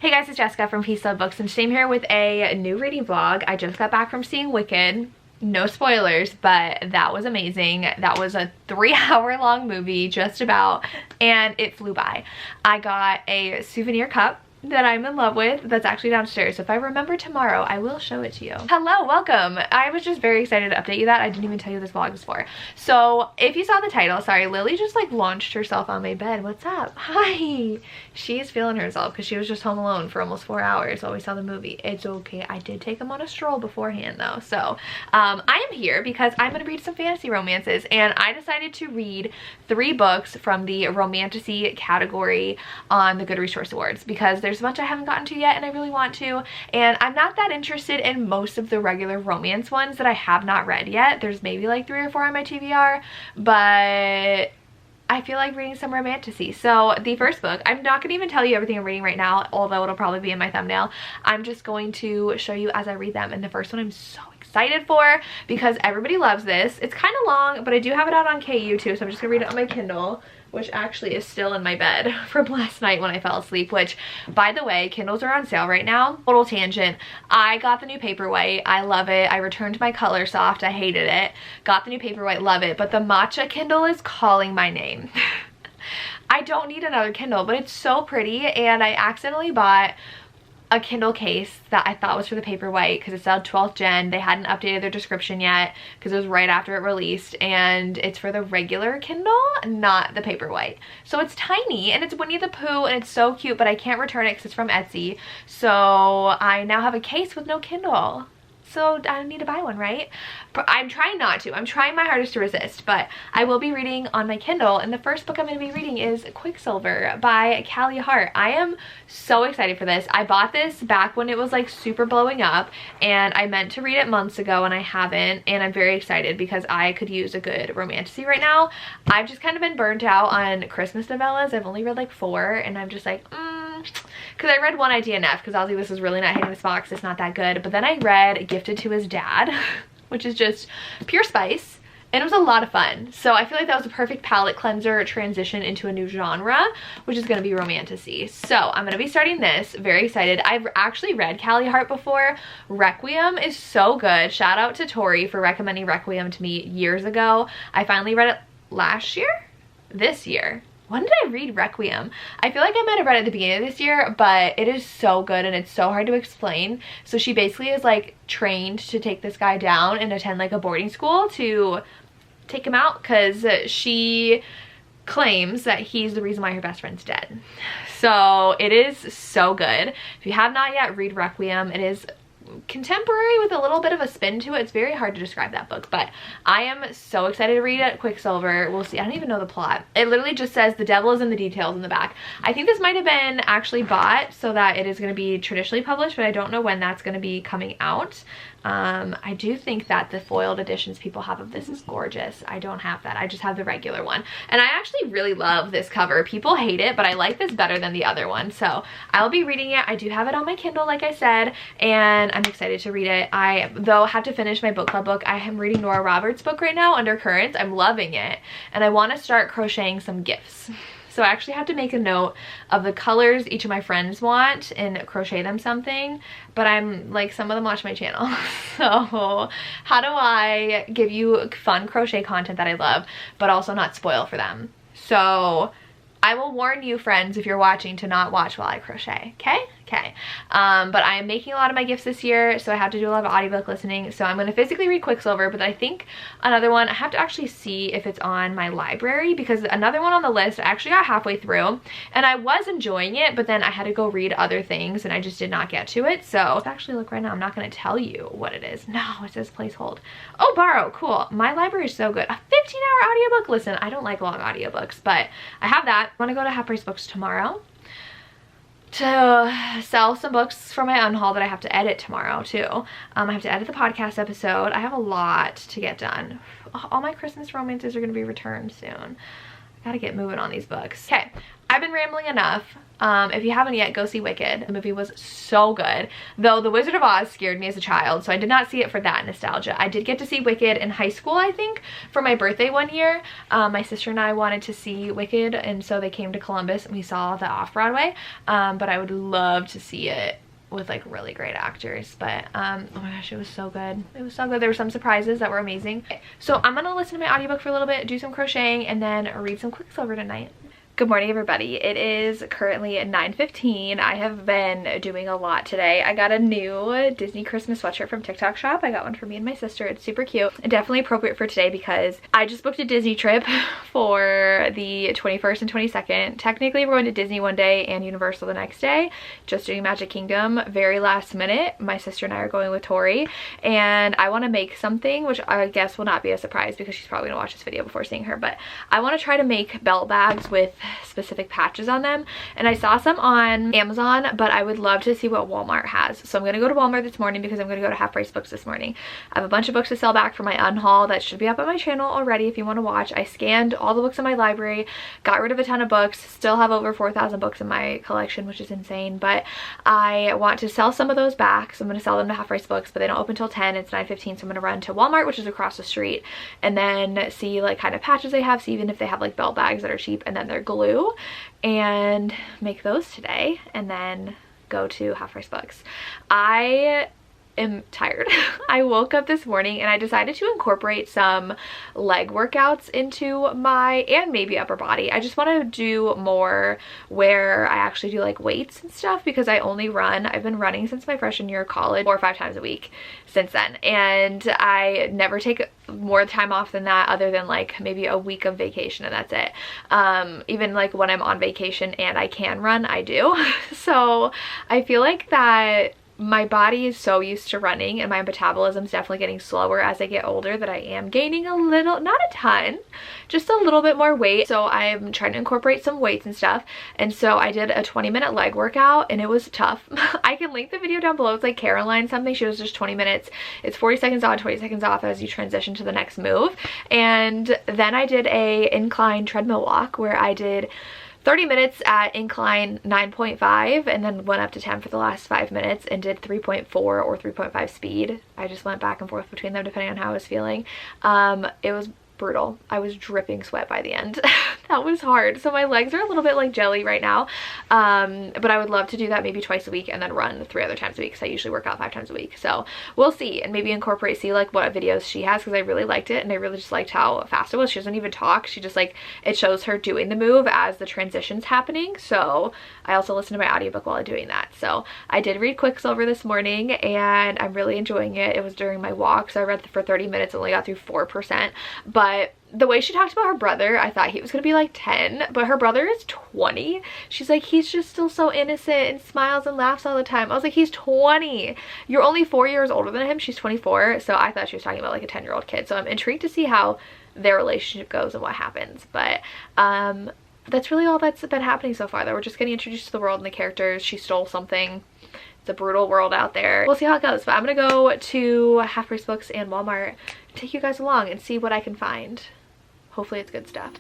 Hey guys, it's Jessica from Peace Love Books, and today I'm here with a new reading vlog. I just got back from seeing Wicked. No spoilers, but that was amazing. That was a 3-hour long movie, just about, and it flew by. I got a souvenir cup that I'm in love with that's actually downstairs, so if I remember tomorrow I will show it to you. Hello, welcome. I was just very excited to update you that I didn't even tell you this vlog was for. So if you saw the title, sorry, Lily just like launched herself on my bed. What's up? Hi. She's feeling herself because she was just home alone for almost 4 hours while we saw the movie. It's okay. I did take them on a stroll beforehand though. So I am here because I'm going to read some fantasy romances, and I decided to read 3 books from the Romantasy category on the Goodreads Choice Awards because there's a bunch I haven't gotten to yet and I really want to, and I'm not that interested in most of the regular romance ones that I have not read yet. There's maybe like 3 or 4 on my TBR, but I feel like reading some Romantasy. So the first book, I'm not going to even tell you everything I'm reading right now, although it'll probably be in my thumbnail. I'm just going to show you as I read them, and the first one I'm so excited for because everybody loves this. It's kind of long, but I do have it out on KU too, so I'm just gonna read it on my Kindle, which actually is still in my bed from last night when I fell asleep, which, by the way, Kindles are on sale right now. Total tangent. I got the new Paperwhite. I love it. I returned my Color Soft. I hated it. Got the new Paperwhite. Love it. But the Matcha Kindle is calling my name. I don't need another Kindle, but it's so pretty, and I accidentally bought a Kindle case that I thought was for the Paperwhite because it's out 12th gen. They hadn't updated their description yet because it was right after it released, and it's for the regular Kindle, not the Paperwhite. So it's tiny and it's Winnie the Pooh and it's so cute, but I can't return it because it's from Etsy. So I now have a case with no Kindle. So I need to buy one, right? But I'm trying not to. I'm trying my hardest to resist, but I will be reading on my Kindle, and the first book I'm going to be reading is Quicksilver by Callie Hart. I am so excited for this. I bought this back when it was like super blowing up, and I meant to read it months ago and I haven't, and I'm very excited because I could use a good Romantasy right now. I've just kind of been burnt out on Christmas novellas. I've only read like 4, and I'm just like, because I read One Idea Enough because I was like, this is really not hitting this box, it's not that good. But then I read Gifted to His Dad, which is just pure spice, and it was a lot of fun. So I feel like that was a perfect palette cleanser transition into a new genre, which is going to be Romantasy. So I'm going to be starting this. Very excited. I've actually read Callie Hart before. Requiem is so good. Shout out to Tori for recommending Requiem to me years ago. I finally read it last year? This year. When did I read Requiem? I feel like I might have read it at the beginning of this year, but it is so good and it's so hard to explain. So she basically is like trained to take this guy down and attend like a boarding school to take him out because she claims that he's the reason why her best friend's dead. So it is so good. If you have not yet, read Requiem. It is contemporary with a little bit of a spin to it. It's very hard to describe that book, but I am so excited to read it. Quicksilver, we'll see. I don't even know the plot. It literally just says the devil is in the details in the back. I think this might have been actually bought so that it is going to be traditionally published, but I don't know when that's going to be coming out. I do think that the foiled editions people have of this is gorgeous. I don't have that. I just have the regular one, and I actually really love this cover. People hate it, but I like this better than the other one, so I'll be reading it. I do have it on my Kindle, like I said, and I'm excited to read it. I, though, have to finish my book club book. I am reading Nora Roberts' book right now, Undercurrents. I'm loving it, and I want to start crocheting some gifts. So I actually have to make a note of the colors each of my friends want and crochet them something, but I'm like, some of them watch my channel. So how do I give you fun crochet content that I love, but also not spoil for them? So I will warn you, friends, if you're watching, to not watch while I crochet, okay? Okay. But I am making a lot of my gifts this year, so I have to do a lot of audiobook listening. So I'm going to physically read Quicksilver, but I think another one, I have to actually see if it's on my library, because another one on the list I actually got halfway through and I was enjoying it, but then I had to go read other things and I just did not get to it. So let's actually look right now. I'm not going to tell you what it is. No, it says placehold. Oh, borrow. Cool. My library is so good. A 15-hour audiobook. Listen, I don't like long audiobooks, but I have that. I want to go to Half Price Books tomorrow to sell some books for my unhaul that I have to edit tomorrow too. I have to edit the podcast episode. I have a lot to get done. All my Christmas romances are going to be returned soon. I gotta get moving on these books. Okay, I've been rambling enough. If you haven't yet, go see Wicked. The movie was so good. Though The Wizard of Oz scared me as a child, so I did not see it for that nostalgia. I did get to see Wicked in high school, I think, for my birthday one year. My sister and I wanted to see Wicked, and so they came to Columbus and we saw the off-Broadway. But I would love to see it with like really great actors. But oh my gosh, it was so good. It was so good. There were some surprises that were amazing. So I'm gonna listen to my audiobook for a little bit, do some crocheting, and then read some Quicksilver tonight. Good morning, everybody. It is currently 9:15. I have been doing a lot today. I got a new Disney Christmas sweatshirt from TikTok shop. I got one for me and my sister. It's super cute and definitely appropriate for today because I just booked a Disney trip for the 21st and 22nd. Technically, we're going to Disney one day and Universal the next day, just doing Magic Kingdom. Very last minute. My sister and I are going with Tori, and I want to make something, which I guess will not be a surprise because she's probably gonna watch this video before seeing her, but I want to try to make belt bags with specific patches on them, and I saw some on Amazon, but I would love to see what Walmart has. So I'm gonna go to Walmart this morning because I'm gonna go to Half Price Books this morning. I have a bunch of books to sell back for my unhaul that should be up on my channel already if you want to watch. I scanned all the books in my library, got rid of a ton of books, still have over 4,000 books in my collection, which is insane, but I want to sell some of those back. So I'm gonna sell them to Half Price Books, but they don't open till 10. It's 9:15, so I'm gonna run to Walmart, which is across the street, and then see like kind of patches they have, see even if they have like belt bags that are cheap, and then their glue, and make those today, and then go to Half Price Books. I am tired. I woke up this morning and I decided to incorporate some leg workouts into my, and maybe upper body. I just want to do more where I actually do like weights and stuff because I only run. I've been running since my freshman year of college 4 or 5 times a week since then, and I never take more time off than that other than like maybe a week of vacation, and that's it. Even like when I'm on vacation and I can run, I do. So I feel like that my body is so used to running and my metabolism is definitely getting slower as I get older that I am gaining a little, not a ton, just a little bit more weight. So I'm trying to incorporate some weights and stuff. And so I did a 20-minute leg workout and it was tough. I can link the video down below. It's like Caroline something. She was just 20 minutes. It's 40 seconds on, 20 seconds off as you transition to the next move. And then I did a incline treadmill walk where I did 30 minutes at incline 9.5 and then went up to 10 for the last 5 minutes and did 3.4 or 3.5 speed. I just went back and forth between them depending on how I was feeling. It was brutal. I was dripping sweat by the end. That was hard. So my legs are a little bit like jelly right now. But I would love to do that maybe twice a week and then run 3 other times a week because I usually work out 5 times a week. So we'll see, and maybe incorporate, see like what videos she has because I really liked it and I really just liked how fast it was. She doesn't even talk. She just like, it shows her doing the move as the transition's happening. So I also listened to my audiobook while I'm doing that. So I did read Quicksilver this morning and I'm really enjoying it. It was during my walk, so I read for 30 minutes, only got through 4%. But the way she talked about her brother, I thought he was gonna be like 10, but her brother is 20. She's like, he's just still so innocent and smiles and laughs all the time. I was like, he's 20. You're only 4 years older than him. She's 24. So I thought she was talking about like a 10-year-old kid. So I'm intrigued to see how their relationship goes and what happens. But that's really all that's been happening so far, though. We're just getting introduced to the world and the characters. She stole something. It's a brutal world out there. We'll see how it goes, but I'm gonna go to Half Price Books and Walmart, take you guys along and see what I can find. Hopefully it's good stuff.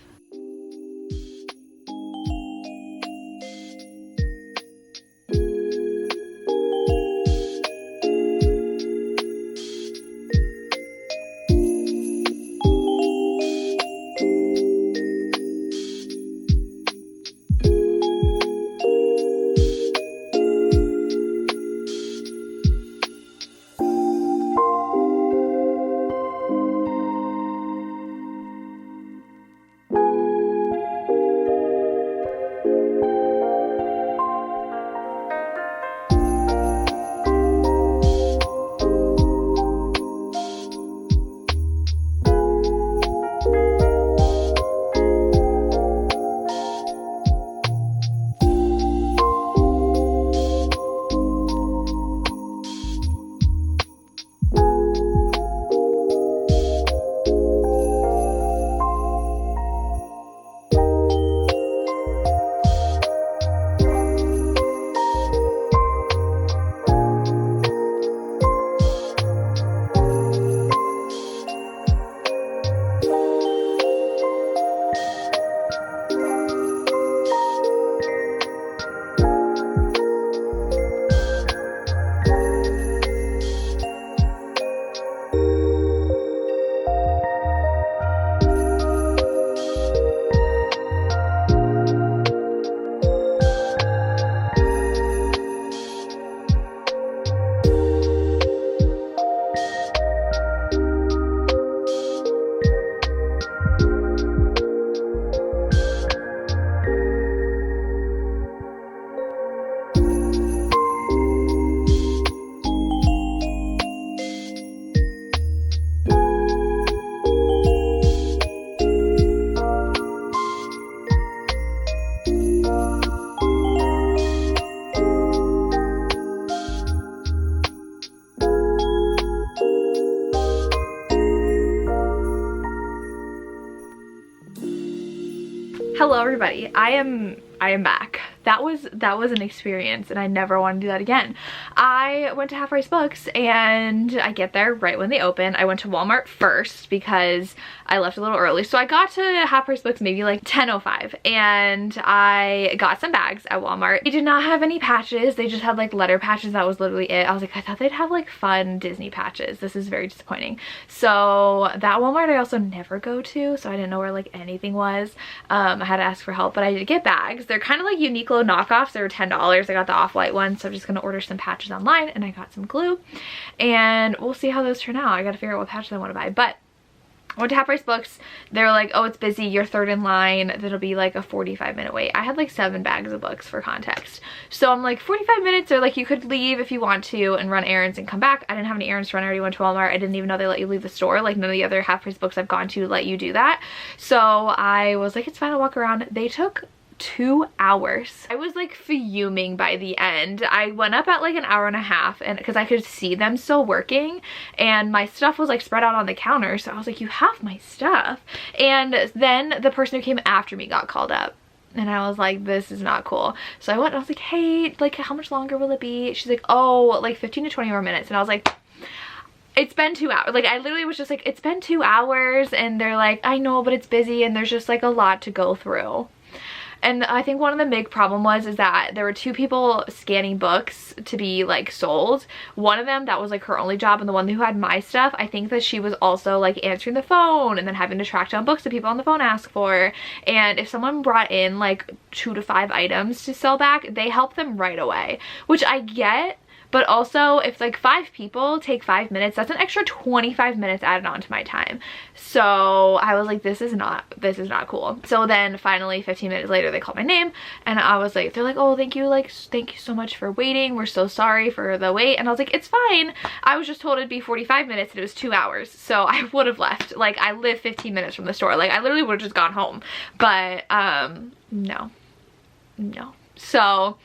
Hello everybody, I am back. That was an experience and I never want to do that again. I went to Half Price Books and I get there right when they open. I went to Walmart first because I left a little early. So I got to Half Price Books maybe like 10:05 and I got some bags at Walmart. They did not have any patches. They just had like letter patches. That was literally it. I was like, I thought they'd have like fun Disney patches. This is very disappointing. So that Walmart I also never go to, so I didn't know where like anything was. I had to ask for help, but I did get bags. They're kind of like Uniqlo knockoffs. They were $10. I got the off-white one, so I'm just gonna order some patches online, and I got some glue, and we'll see how those turn out. I gotta figure out what patches I want to buy. But I went to Half Price Books. They were like, oh, it's busy, you're third in line, that'll be like a 45-minute wait. I had like 7 bags of books for context, so I'm like 45 minutes, or like you could leave if you want to and run errands and come back. I didn't have any errands to run. I already went to Walmart. I didn't even know they let you leave the store. Like none of the other Half Price Books I've gone to let you do that, so I was like, it's fine, I'll walk around. They took 2 hours. I was like fuming by the end. I went up at like an hour and a half, and because I could see them still working and my stuff was like spread out on the counter, so I was like, you have my stuff. And then the person who came after me got called up, and I was like, this is not cool. So I went and I was like, hey, like how much longer will it be? She's like, oh, like 15 to 20 more minutes. And I was like, it's been 2 hours. Like I literally was just like, it's been 2 hours. And they're like, I know, but it's busy and there's just like a lot to go through. And I think one of the big problem is that there were 2 people scanning books to be like sold. One of them, that was like her only job, and the one who had my stuff, I think that she was also like answering the phone and then having to track down books that people on the phone ask for. And if someone brought in like 2 to 5 items to sell back, they help them right away, which I get. But also, if like 5 people take 5 minutes, that's an extra 25 minutes added on to my time. So I was like, this is not cool. So then finally 15 minutes later, they called my name, and I was like, they're like, oh, thank you so much for waiting. We're so sorry for the wait. And I was like, it's fine. I was just told it'd be 45 minutes and it was 2 hours. So I would have left. Like I live 15 minutes from the store. Like I literally would have just gone home. But no. So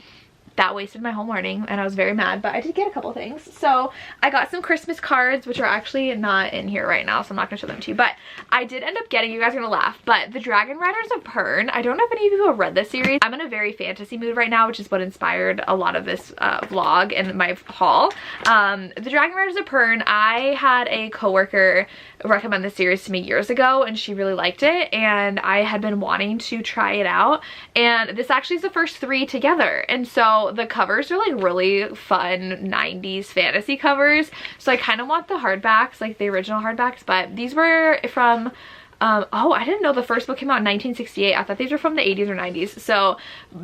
that wasted my whole morning and I was very mad, but I did get a couple things. So I got some Christmas cards, which are actually not in here right now, so I'm not gonna show them to you, but I did end up getting, you guys are gonna laugh, but the Dragon Riders of Pern. I don't know if any of you have read this series. I'm in a very fantasy mood right now, which is what inspired a lot of this vlog and my haul. The Dragon Riders of Pern, I had a coworker recommend this series to me years ago and she really liked it, and I had been wanting to try it out, and this actually is the first 3 together. And so the covers are like really fun 90s fantasy covers, so I kind of want the hardbacks, like the original hardbacks, but these were from oh, I didn't know the first book came out in 1968. I thought these were from the 80s or 90s. So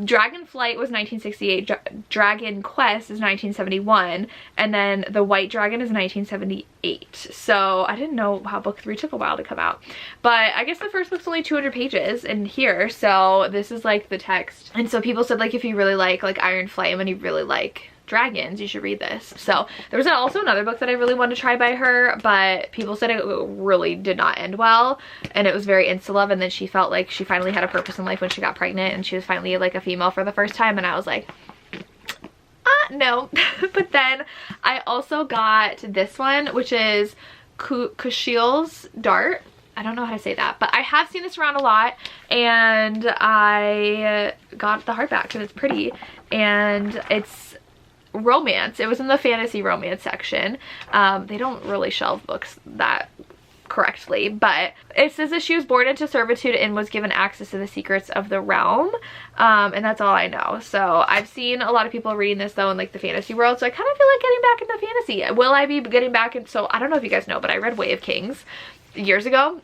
Dragon Flight was 1968, Dragon Quest is 1971, and then The White Dragon is 1978. So I didn't know how book 3 took a while to come out. But I guess the first book's only 200 pages in here, so this is like the text. And so people said like if you really like Iron Flame and you really like dragons, you should read this. So there was also another book that I really wanted to try by her, but people said it really did not end well, and it was very insta-love, and then she felt like she finally had a purpose in life when she got pregnant and she was finally like a female for the first time, and I was like, no. But then I also got this one, which is Kushiel's Dart. I don't know how to say that, but I have seen this around a lot, and I got the hardback because it's pretty, and it's romance. It was in the fantasy romance section. They don't really shelve books that correctly, but it says that she was born into servitude and was given access to the secrets of the realm, and that's all I know. So I've seen a lot of people reading this though in like the fantasy world, so I kind of feel like getting back into fantasy. Will I be getting back in? So I don't know if you guys know, but I read Way of Kings years ago.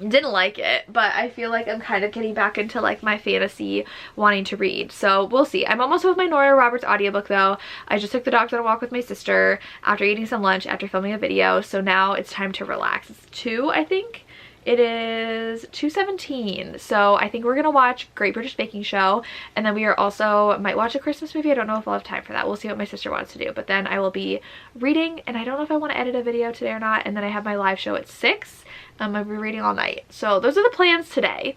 Didn't like it, but I feel like I'm kind of getting back into like my fantasy wanting to read, so we'll see. I'm almost with my Nora Roberts audiobook though. I just took the dogs on a walk with my sister after eating some lunch after filming a video, so now it's time to relax. It's 2, I think it is 2:17, so I think we're gonna watch Great British Baking Show, and then we are also might watch a Christmas movie. I don't know if I'll have time for that. We'll see what my sister wants to do, but then I will be reading, and I don't know if I want to edit a video today or not, and then I have my live show at 6. I'll be reading all night. So those are the plans today.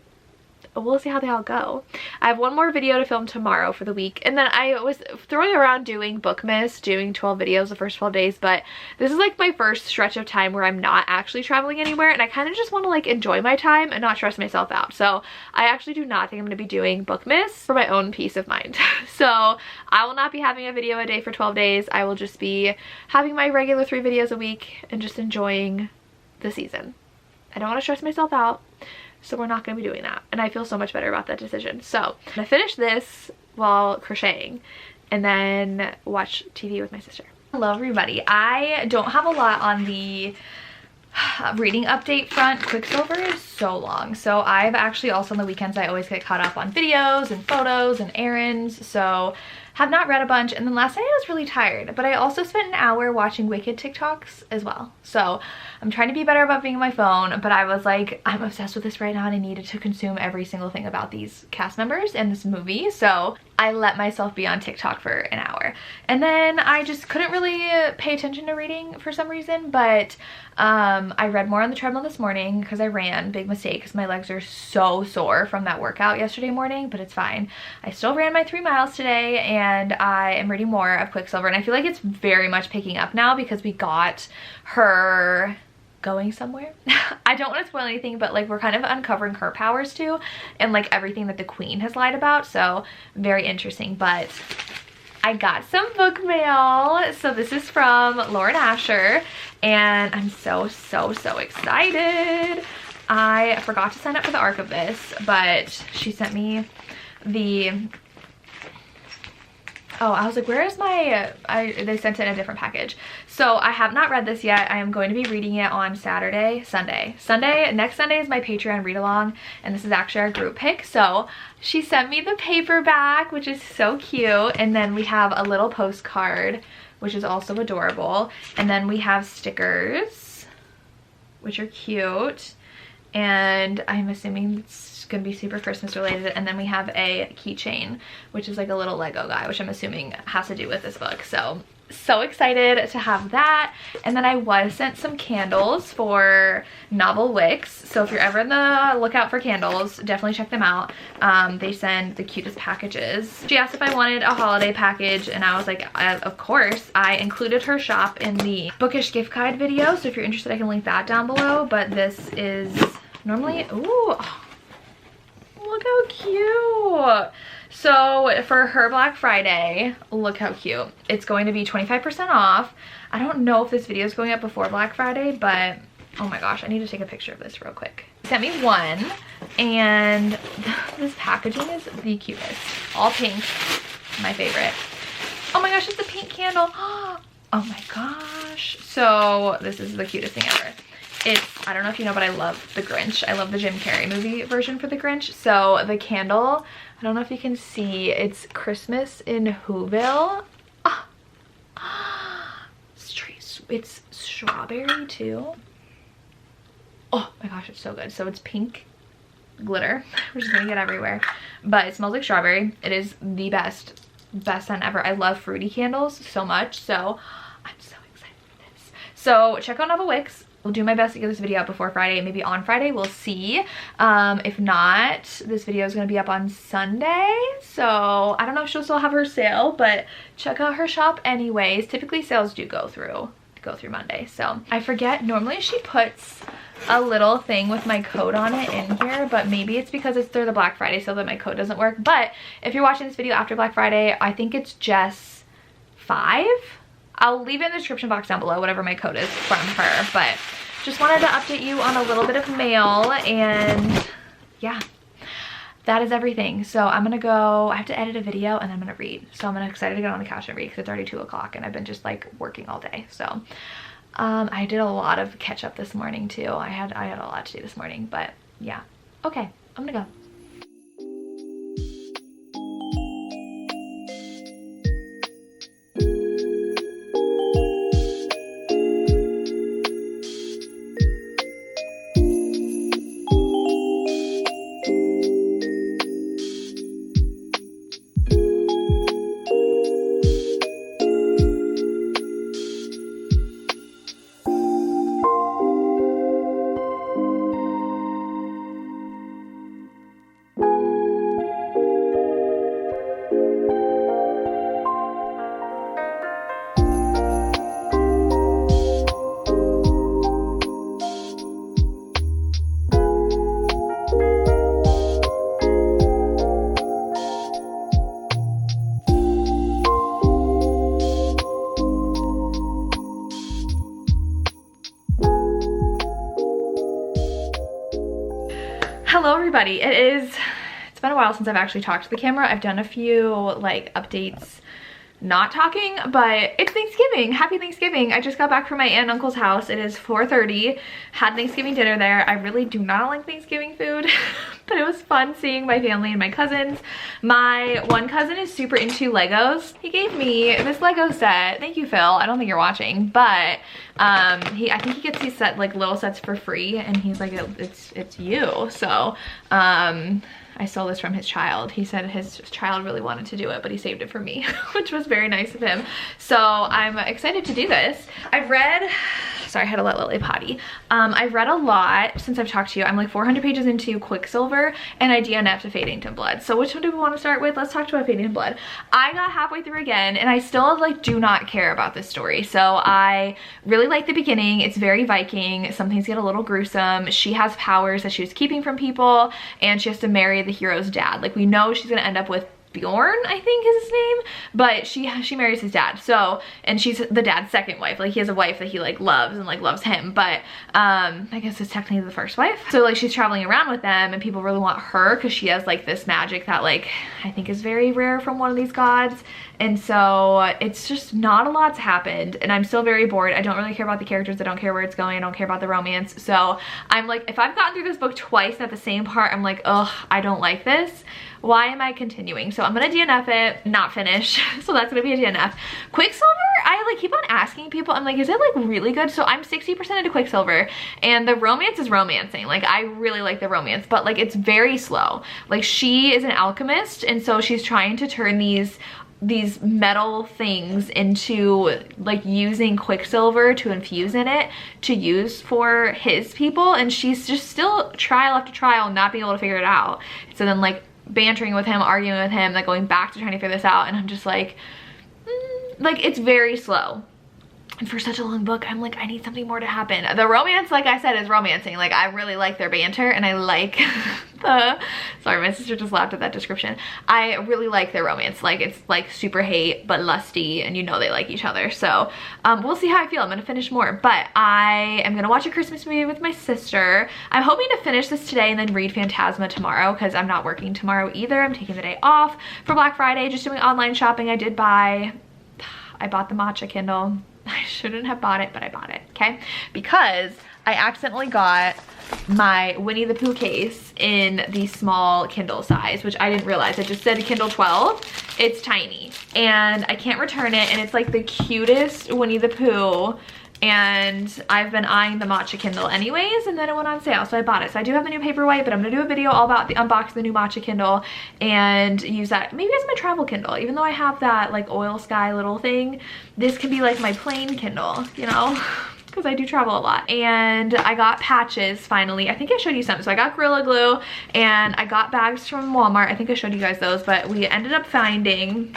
we'll see how they all go. I have one more video to film tomorrow for the week, and then I was throwing around doing Bookmas, doing 12 videos the first 12 days, but this is like my first stretch of time where I'm not actually traveling anywhere, and I kind of just want to like enjoy my time and not stress myself out. So I actually do not think I'm going to be doing Bookmas for my own peace of mind. So I will not be having a video a day for 12 days. I will just be having my regular 3 videos a week and just enjoying the season. I don't want to stress myself out, so we're not going to be doing that, and I feel so much better about that decision. So I'm going to finish this while crocheting and then watch TV with my sister. Hello everybody. I don't have a lot on the reading update front. Quicksilver is so long, so I've actually also on the weekends I always get caught up on videos and photos and errands, so have not read a bunch. And then last night I was really tired, but I also spent an hour watching Wicked TikToks as well. So I'm trying to be better about being on my phone, but I was like, I'm obsessed with this right now and I needed to consume every single thing about these cast members and this movie. So I let myself be on TikTok for an hour. And then I just couldn't really pay attention to reading for some reason, but I read more on the treadmill this morning because I ran. Big mistake because my legs are so sore from that workout yesterday morning, but it's fine. I still ran my 3 miles today, and I am reading more of Quicksilver, and I feel like it's very much picking up now because we got her going somewhere. I don't want to spoil anything, but like we're kind of uncovering her powers too, and like everything that the queen has lied about, so very interesting. But I got some book mail. So this is from Lauren Asher, and I'm so excited. I forgot to sign up for the arc of this, but she sent me the, oh, I was like, where is my, they sent it in a different package. So I have not read this yet. I am going to be reading it on Sunday. Next Sunday is my Patreon read along, and this is actually our group pick. So she sent me the paperback, which is so cute. And then we have a little postcard, which is also adorable. And then we have stickers, which are cute. And I'm assuming it's gonna be super Christmas related. And then we have a keychain, which is like a little Lego guy, which I'm assuming has to do with this book. So excited to have that. And then I was sent some candles for Novel Wicks, so if you're ever in the lookout for candles, definitely check them out. They send the cutest packages. She asked if I wanted a holiday package, and I was like, of course. I included her shop in the bookish gift guide video, so if you're interested I can link that down below. But this is normally, ooh, look how cute. So for her Black Friday, look how cute. It's going to be 25% off. I don't know if this video is going up before Black Friday, but oh my gosh, I need to take a picture of this real quick. Sent me one, and this packaging is the cutest. All pink, my favorite. Oh my gosh, it's a pink candle. Oh my gosh. So this is the cutest thing ever. It's, I don't know if you know, but I love The Grinch. I love the Jim Carrey movie version for The Grinch. So the candle, I don't know if you can see, it's Christmas in Whoville. It's strawberry too. Oh my gosh, it's so good. So it's pink glitter, which is gonna get everywhere, but it smells like strawberry. It is the best scent ever. I love fruity candles so much, so I'm so excited for this. So check out Novel Wicks. We'll do my best to get this video out before Friday, maybe on Friday, we'll see. If not, this video is gonna be up on Sunday, so I don't know if she'll still have her sale, but check out her shop anyways. Typically sales do go through Monday. So I forget, normally she puts a little thing with my code on it in here, but maybe it's because it's through the Black Friday sale that my code doesn't work. But if you're watching this video after Black Friday, I think it's just 5. I'll leave it in the description box down below, whatever my code is from her. But just wanted to update you on a little bit of mail, and yeah, that is everything. So I'm gonna go, I have to edit a video and I'm gonna read. So I'm excited to get on the couch and read because it's already 2 o'clock and I've been just like working all day. So I did a lot of catch up this morning too. I had a lot to do this morning, but yeah. Okay, I'm gonna go. everybody. It's been a while since I've actually talked to the camera. I've done a few like updates not talking, but it's Thanksgiving. Happy Thanksgiving. I just got back from my aunt and uncle's house. It is 4:30. Had Thanksgiving dinner there. I really do not like Thanksgiving food, but it was fun seeing my family and my cousins. My one cousin is super into Legos. He gave me this Lego set. Thank you, Phil. I don't think you're watching, but I think he gets these like little sets for free, and he's like, it's you. So I stole this from his child. He said his child really wanted to do it, but he saved it for me, which was very nice of him. So I'm excited to do this. I've read, sorry, I had to let Lily potty. I've read a lot since I've talked to you. I'm like 400 pages into Quicksilver, and I DNF'd to Fading to Blood. So which one do we want to start with? Let's talk about Fading to Blood. I got halfway through again, and I still like do not care about this story. So I really like the beginning. It's very Viking. Some things get a little gruesome. She has powers that she was keeping from people, and she has to marry the hero's dad. Like, we know she's gonna end up with Bjorn, I think is his name, but she marries his dad. So, and she's the dad's second wife. Like, he has a wife that he like loves and like loves him, but I guess it's technically the first wife. So like, she's traveling around with them, and people really want her because she has like this magic that like I think is very rare from one of these gods. And so it's just not a lot's happened, and I'm still very bored. I don't really care about the characters. I don't care where it's going. I don't care about the romance. So I'm like, if I've gotten through this book twice and at the same part I'm like, ugh, I don't like this, why am I continuing? So I'm gonna DNF it, not finish. So that's gonna be a DNF. Quicksilver, I like keep on asking people, I'm like, is it like really good? So I'm 60% into Quicksilver, and the romance is romancing. Like, I really like the romance, but like it's very slow. Like, she is an alchemist, and so she's trying to turn these metal things into like using Quicksilver to infuse in it to use for his people, and she's just still trial after trial not being able to figure it out. So then like bantering with him, arguing with him, like going back to trying to figure this out, and I'm just like like it's very slow. And for such a long book, I'm like, I need something more to happen. The romance, like I said, is romancing. Like, I really like their banter, and I like sorry, my sister just laughed at that description. I really like their romance. Like, it's like super hate, but lusty, and you know they like each other. So we'll see how I feel. I'm gonna finish more, but I am gonna watch a Christmas movie with my sister. I'm hoping to finish this today and then read Phantasma tomorrow, because I'm not working tomorrow either. I'm taking the day off for Black Friday, just doing online shopping. I bought the matcha Kindle. I shouldn't have bought it, but I bought it, okay? Because I accidentally got my Winnie the Pooh case in the small Kindle size, which I didn't realize. It just said Kindle 12. It's tiny, and I can't return it, and it's like the cutest Winnie the Pooh, and I've been eyeing the matcha Kindle anyways, and then it went on sale, so I bought it. So I do have the new paperweight, but I'm gonna do a video all about the unbox the new matcha Kindle and use that maybe as my travel Kindle. Even though I have that like oil sky little thing, this could be like my plain Kindle, you know, because I do travel a lot. And I got patches finally. I think I showed you some. So I got Gorilla Glue, and I got bags from Walmart. I think I showed you guys those, but we ended up finding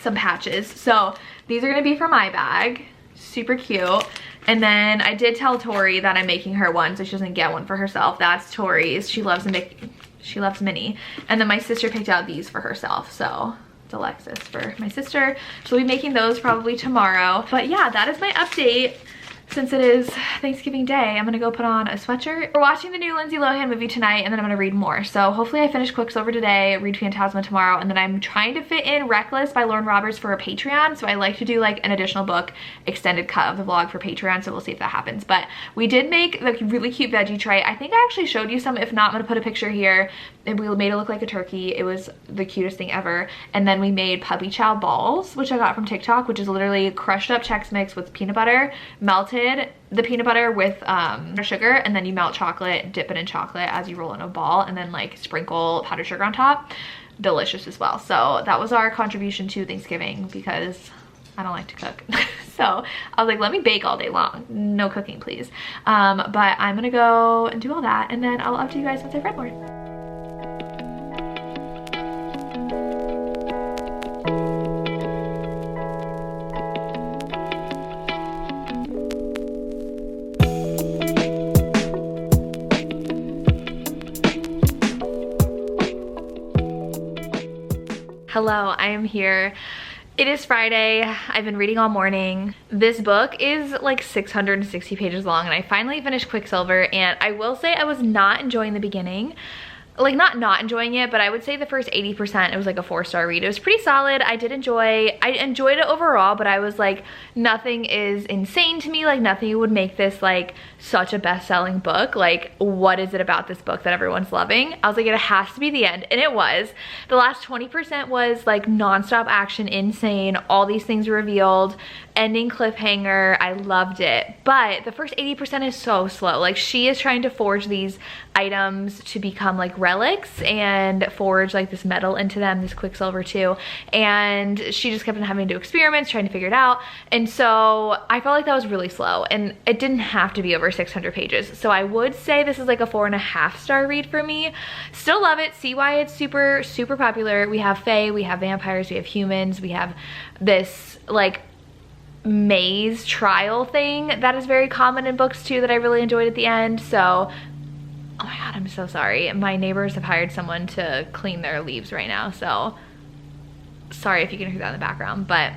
some patches. So these are gonna be for my bag. Super cute. And then I did tell Tori that I'm making her one, so she doesn't get one for herself. That's Tori's. She loves Minnie. And then my sister picked out these for herself, so it's Alexis for my sister. She'll be making those probably tomorrow. But yeah, that is my update. Since it is Thanksgiving Day, I'm gonna go put on a sweatshirt. We're watching the new Lindsay Lohan movie tonight, and then I'm gonna read more. So hopefully I finish Quicksilver today, read Phantasma tomorrow, and then I'm trying to fit in Reckless by Lauren Roberts for a Patreon. So I like to do like an additional book extended cut of the vlog for Patreon, so we'll see if that happens. But we did make the really cute veggie tray. I think I actually showed you some. If not, I'm gonna put a picture here. And we made it look like a turkey. It was the cutest thing ever. And then we made puppy chow balls, which I got from TikTok, which is literally crushed up Chex Mix with peanut butter, melted the peanut butter with sugar, and then you melt chocolate, dip it in chocolate as you roll in a ball, and then like sprinkle powdered sugar on top. Delicious as well. So that was our contribution to Thanksgiving, because I don't like to cook. So I was like, let me bake all day long. No cooking, please. But I'm gonna go and do all that, and then I'll update you guys once I've read more. Hello, I am here. It is Friday. I've been reading all morning. This book is like 660 pages long, and I finally finished Quicksilver, and I will say I was not enjoying the beginning. like not enjoying it, but I would say the first 80% it was like a 4-star read. It was pretty solid. I enjoyed it overall, but I was like, nothing is insane to me. Like nothing would make this like such a best-selling book. Like what is it about this book that everyone's loving? I was like, it has to be the end, and it was. The last 20% was like nonstop action, insane, all these things revealed, ending cliffhanger. I loved it, but the first 80% is so slow. Like she is trying to forge these items to become like relics and forge like this metal into them, this Quicksilver too, and she just kept on having to do experiments trying to figure it out. And so I felt like that was really slow, and it didn't have to be over 600 pages. So I would say this is like a 4.5-star read for me. Still love it, see why it's super popular. We have fae, we have vampires, we have humans, we have this like maze trial thing that is very common in books too that I really enjoyed at the end. So oh my god, I'm so sorry. My neighbors have hired someone to clean their leaves right now, so sorry if you can hear that in the background. But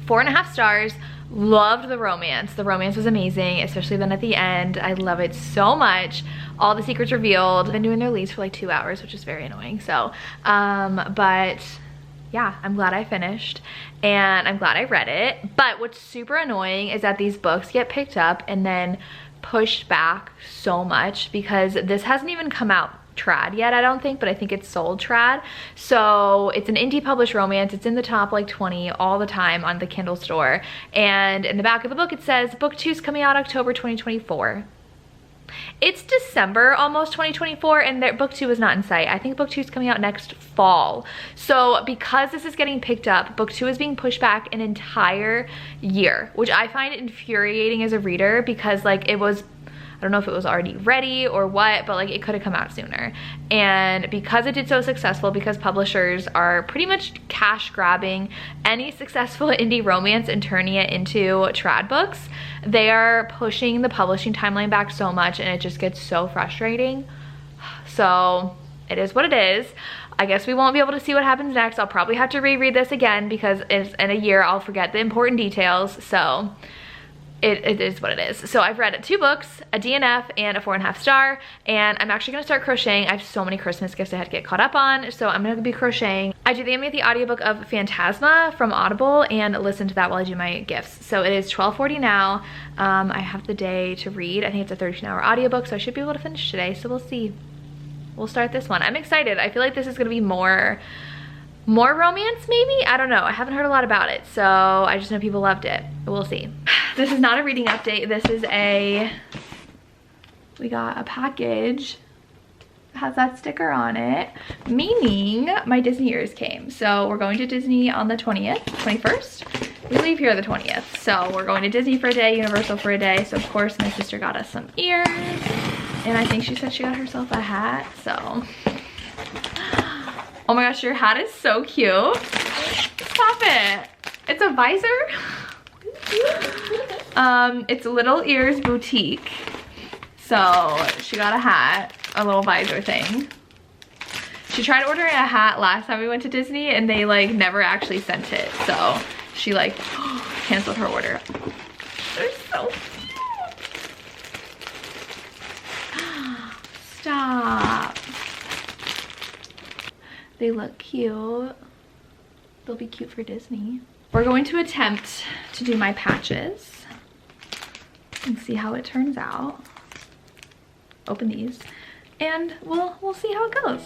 4.5 stars. Loved the romance. The romance was amazing, especially then at the end. I love it so much. All the secrets revealed. I've been doing their leads for like 2 hours, which is very annoying. So, but yeah, I'm glad I finished and I'm glad I read it. But what's super annoying is that these books get picked up and then pushed back so much, because this hasn't even come out trad yet, I don't think, but I think it's sold trad. So it's an indie published romance. It's in the top like 20 all the time on the Kindle store, and in the back of the book it says book 2 is coming out October 2024. It's December almost 2024, and their book 2 is not in sight. I think book 2 is coming out next fall. So because this is getting picked up, book 2 is being pushed back an entire year, which I find infuriating as a reader, because like it was, I don't know if it was already ready or what, but like it could have come out sooner. And because it did so successful, because publishers are pretty much cash grabbing any successful indie romance and turning it into trad books, they are pushing the publishing timeline back so much, and it just gets so frustrating. So it is what it is. I guess we won't be able to see what happens next. I'll probably have to reread this again, because in a year I'll forget the important details. So it is what it is. So I've read 2 books, a DNF and a 4.5 star, and I'm actually gonna start crocheting. I have so many Christmas gifts I had to get caught up on, so I'm gonna be crocheting. I do the audiobook of Phantasma from Audible and listen to that while I do my gifts. So it is 12:40 now. I have the day to read. I think it's a 13-hour audiobook, so I should be able to finish today, so we'll see. We'll start this one. I'm excited. I feel like this is gonna be more romance maybe? I don't know. I haven't heard a lot about it, so I just know people loved it. We'll see. This is not a reading update. This is we got a package. It has that sticker on it, meaning my Disney ears came. So we're going to Disney on the 21st. We leave here the 20th. So we're going to Disney for a day, Universal for a day. So of course my sister got us some ears, and I think she said she got herself a hat, so. Oh my gosh, your hat is so cute. Stop it. It's a visor. It's Little Ears Boutique. So she got a hat, a little visor thing. She tried ordering a hat last time we went to Disney, and they like never actually sent it. So she like canceled her order. They're so cute. Stop. They look cute. They'll be cute for Disney. We're going to attempt to do my patches and see how it turns out. Open these, and we'll see how it goes.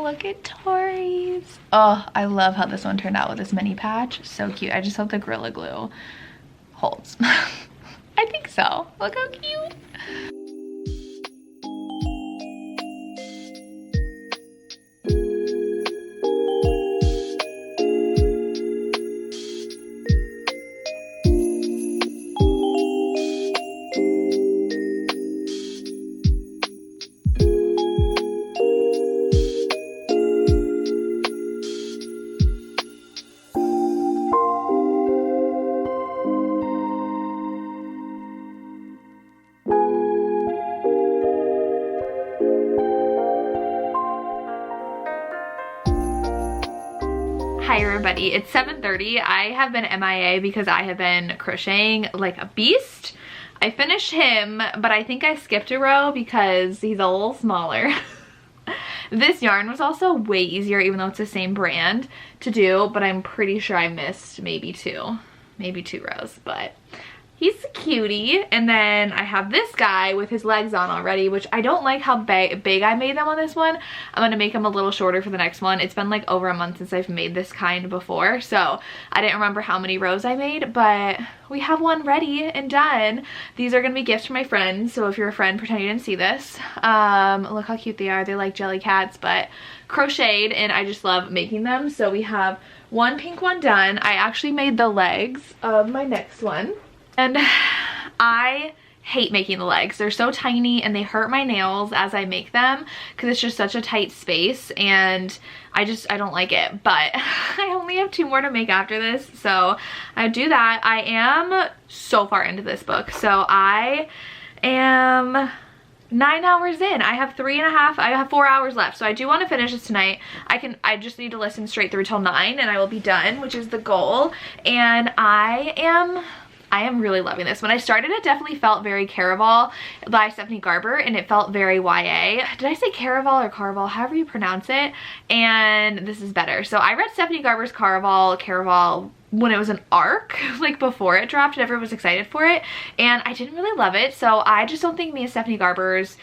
look at Tori's. Oh, I love how this one turned out with this mini patch. So cute. I just hope the Gorilla Glue holds. I think so. Look how cute. Hi everybody, it's 7:30. I have been MIA because I have been crocheting like a beast. I finished him, but I think I skipped a row because he's a little smaller. This yarn was also way easier, even though it's the same brand, to do, but I'm pretty sure I missed maybe two rows, but he's a cutie. And then I have this guy with his legs on already, which I don't like how big I made them on this one. I'm gonna make them a little shorter for the next one. It's been like over a month since I've made this kind before, so I didn't remember how many rows I made, but we have one ready and done. These are gonna be gifts from my friends, so if you're a friend, pretend you didn't see this. Look how cute they are. They're like jelly cats, but crocheted, and I just love making them. So we have one pink one done. I actually made the legs of my next one. And I hate making the legs. They're so tiny and they hurt my nails as I make them because it's just such a tight space, and I don't like it. But I only have 2 more to make after this, so I do that. I am so far into this book, so I am 9 hours in. I have 4 hours left, so I do want to finish this tonight. I just need to listen straight through till 9 and I will be done, which is the goal. And I am really loving this. When I started, it definitely felt very Caraval by Stephanie Garber, and it felt very YA. Did I say Caraval or Caraval? However you pronounce it. And this is better. So I read Stephanie Garber's Caraval when it was an arc, like before it dropped and everyone was excited for it, and I didn't really love it. So I just don't think me and Stephanie Garber's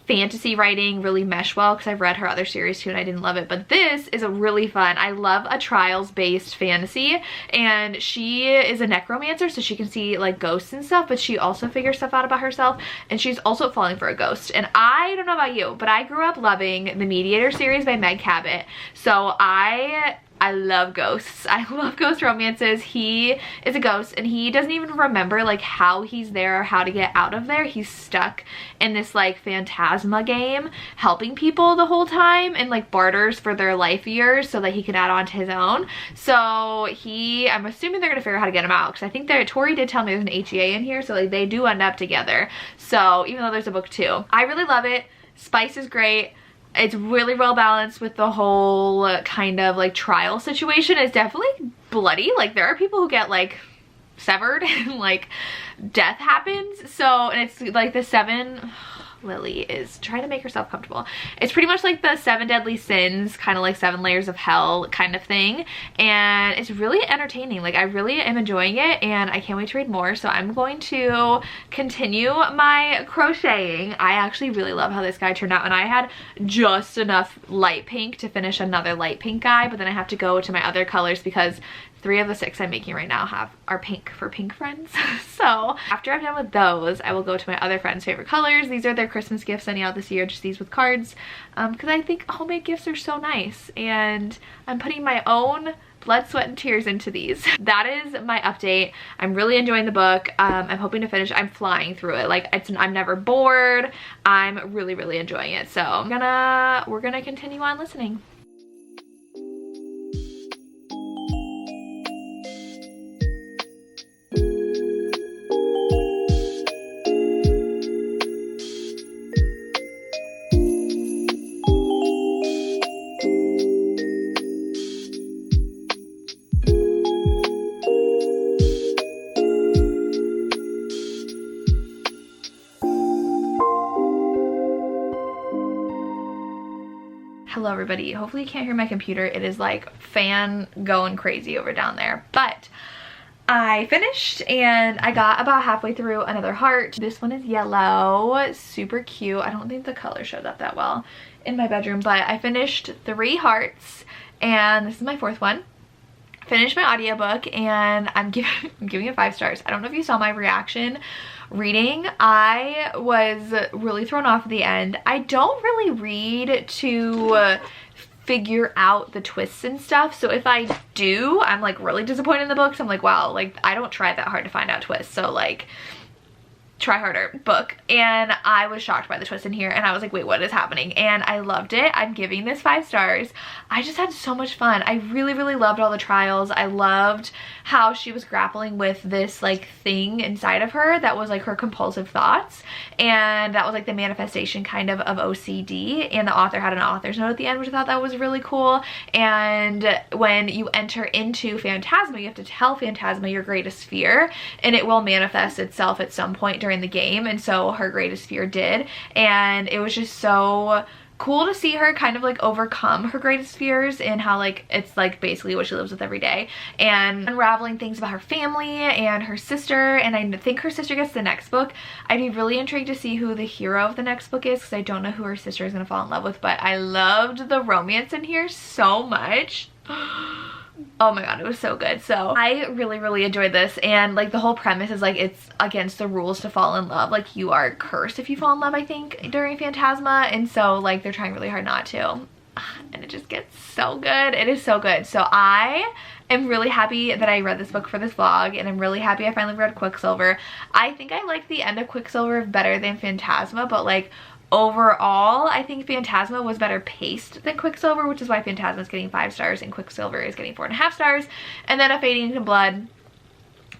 fantasy writing really mesh well, because I've read her other series too and I didn't love it. But this is a really fun, I love a trials based fantasy, and she is a necromancer, so she can see like ghosts and stuff, but she also figures stuff out about herself, and she's also falling for a ghost. And I don't know about you, but I grew up loving the Mediator series by Meg Cabot, so I love ghosts. I love ghost romances. He is a ghost and he doesn't even remember like how he's there or how to get out of there. He's stuck in this like phantasma game helping people the whole time, and like barters for their life years so that he can add on to his own. So I'm assuming they're gonna figure out how to get him out, because I think Tori did tell me there's an HEA in here, so like they do end up together. So even though there's a book 2, I really love it. Spice is great. It's really well balanced with the whole kind of like trial situation. It's definitely bloody. Like there are people who get like severed and like death happens. So, and it's like the 7, Lily is trying to make herself comfortable. It's pretty much like the 7 deadly sins, kind of like 7 layers of hell kind of thing. And it's really entertaining. Like I really am enjoying it, and I can't wait to read more. So I'm going to continue my crocheting. I actually really love how this guy turned out, and I had just enough light pink to finish another light pink guy, but then I have to go to my other colors because 3 of the 6 I'm making right now are pink for pink friends. So after I'm done with those, I will go to my other friends' favorite colors. These are their Christmas gifts sending out this year, just these with cards, because I think homemade gifts are so nice, and I'm putting my own blood, sweat, and tears into these. That is my update. I'm really enjoying the book. I'm hoping to finish. I'm flying through it. Like I'm never bored. I'm really, really enjoying it. So we're gonna continue on listening. Hello everybody. Hopefully you can't hear my computer. It is like fan going crazy over down there. But I finished and I got about halfway through another heart. This one is yellow, super cute. I don't think the color showed up that well in my bedroom, but I finished 3 hearts and this is my 4th one. Finished my audiobook and I'm giving it 5 stars. I don't know if you saw my reaction reading. I was really thrown off at the end. I don't really read to figure out the twists and stuff, so if I do, I'm like really disappointed in the books. I'm like, wow, like I don't try that hard to find out twists, so like try harder book. And I was shocked by the twist in here and I was like, wait, what is happening? And I loved it. I'm giving this 5 stars. I just had so much fun. I really loved all the trials. I loved how she was grappling with this like thing inside of her that was like her compulsive thoughts, and that was like the manifestation kind of OCD, and the author had an author's note at the end, which I thought that was really cool. And when you enter into Phantasma, you have to tell Phantasma your greatest fear and it will manifest itself at some point during the game, and so her greatest fear did, and it was just so cool to see her kind of like overcome her greatest fears and how like it's like basically what she lives with every day, and unraveling things about her family and her sister. And I think her sister gets the next book. I'd be really intrigued to see who the hero of the next book is because I don't know who her sister is going to fall in love with, but I loved the romance in here so much. Oh my god, it was so good. So I really enjoyed this, and like the whole premise is like it's against the rules to fall in love. Like you are cursed if you fall in love, I think, during Phantasma, and so like they're trying really hard not to, and it just gets so good. It is so good. So I am really happy that I read this book for this vlog, and I'm really happy I finally read Quicksilver. I think I like the end of Quicksilver better than Phantasma, but like overall, I think Phantasma was better paced than Quicksilver, which is why Phantasma is getting 5 stars and Quicksilver is getting 4.5 stars. And then A Fading to Blood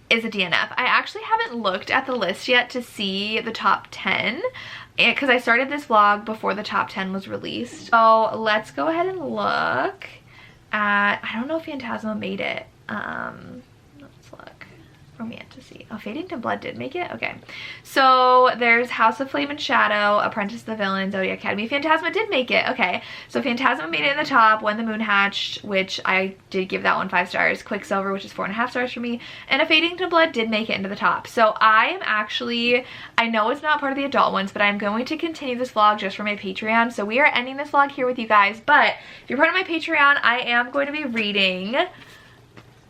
is a DNF. I actually haven't looked at the list yet to see the top 10 because I started this vlog before the top 10 was released. So let's go ahead and look at, I don't know if Phantasma made it. Let's look. Romantasy. Oh, Fading to Blood did make it? Okay. So there's House of Flame and Shadow, Apprentice of the Villain, Zodiac Academy. Phantasma did make it. Okay. So Phantasma made it in the top, When the Moon Hatched, which I did give that one 5 stars. Quicksilver, which is 4.5 stars for me. And A Fading to Blood did make it into the top. So I am actually, I know it's not part of the adult ones, but I'm going to continue this vlog just for my Patreon. So we are ending this vlog here with you guys. But if you're part of my Patreon, I am going to be reading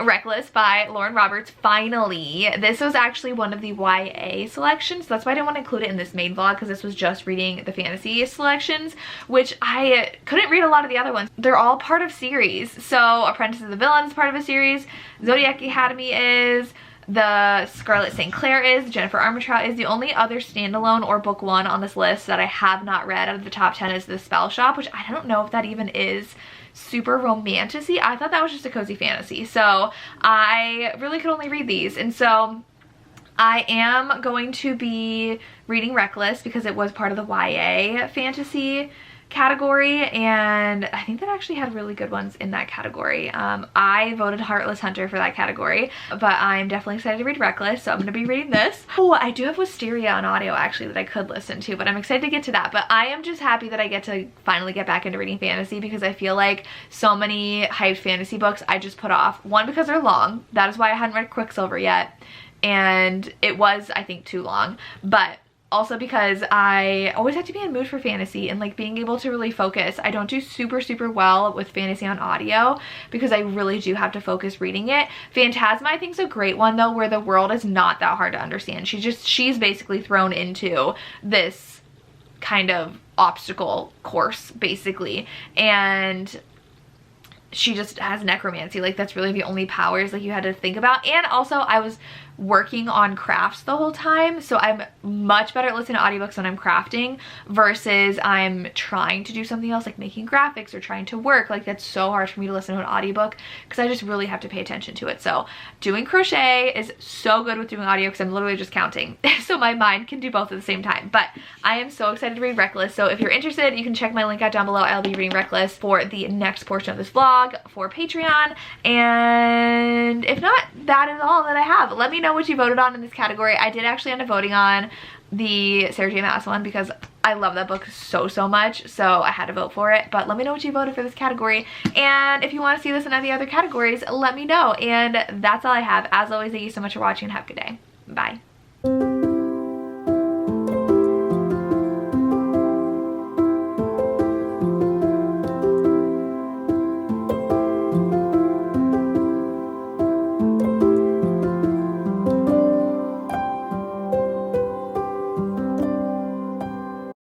Reckless by Lauren Roberts. Finally, this was actually one of the YA selections, so that's why I didn't want to include it in this main vlog, because this was just reading the fantasy selections, which I couldn't read a lot of the other ones. They're all part of series. So Apprentice of the Villain is part of a series, Zodiac Academy is, the Scarlet St. Clair is, Jennifer Armentrout is. The only other standalone or book 1 on this list that I have not read out of the top 10 is The Spell Shop, which I don't know if that even is super romantasy. I thought that was just a cozy fantasy, so I really could only read these. And so I am going to be reading Reckless because it was part of the YA fantasy category, and I think that actually had really good ones in that category. I voted Heartless Hunter for that category, but I'm definitely excited to read Reckless, so I'm going to be reading this. Oh, I do have Wisteria on audio actually that I could listen to, but I'm excited to get to that. But I am just happy that I get to finally get back into reading fantasy, because I feel like so many hyped fantasy books I just put off. One, because they're long. That is why I hadn't read Quicksilver yet, and it was, I think, too long. But also because I always have to be in the mood for fantasy and like being able to really focus. I don't do super well with fantasy on audio because I really do have to focus reading it. Phantasma I think is a great one though, where the world is not that hard to understand. She's basically thrown into this kind of obstacle course basically, and she just has necromancy. Like that's really the only powers like you had to think about. And also I was working on crafts the whole time, so I'm much better at listening to audiobooks when I'm crafting versus I'm trying to do something else like making graphics or trying to work. Like that's so hard for me to listen to an audiobook because I just really have to pay attention to it. So doing crochet is so good with doing audio because I'm literally just counting so my mind can do both at the same time. But I am so excited to read Reckless, so if you're interested you can check my link out down below. I'll be reading Reckless for the next portion of this vlog for Patreon, and if not, that is all that I have. Let me know what you voted on in this category. I did actually end up voting on the Sarah J Maas one because I love that book so much, so I had to vote for it. But let me know what you voted for this category, and if you want to see this in any other categories, let me know. And that's all I have. As always, thank you so much for watching and have a good day. Bye.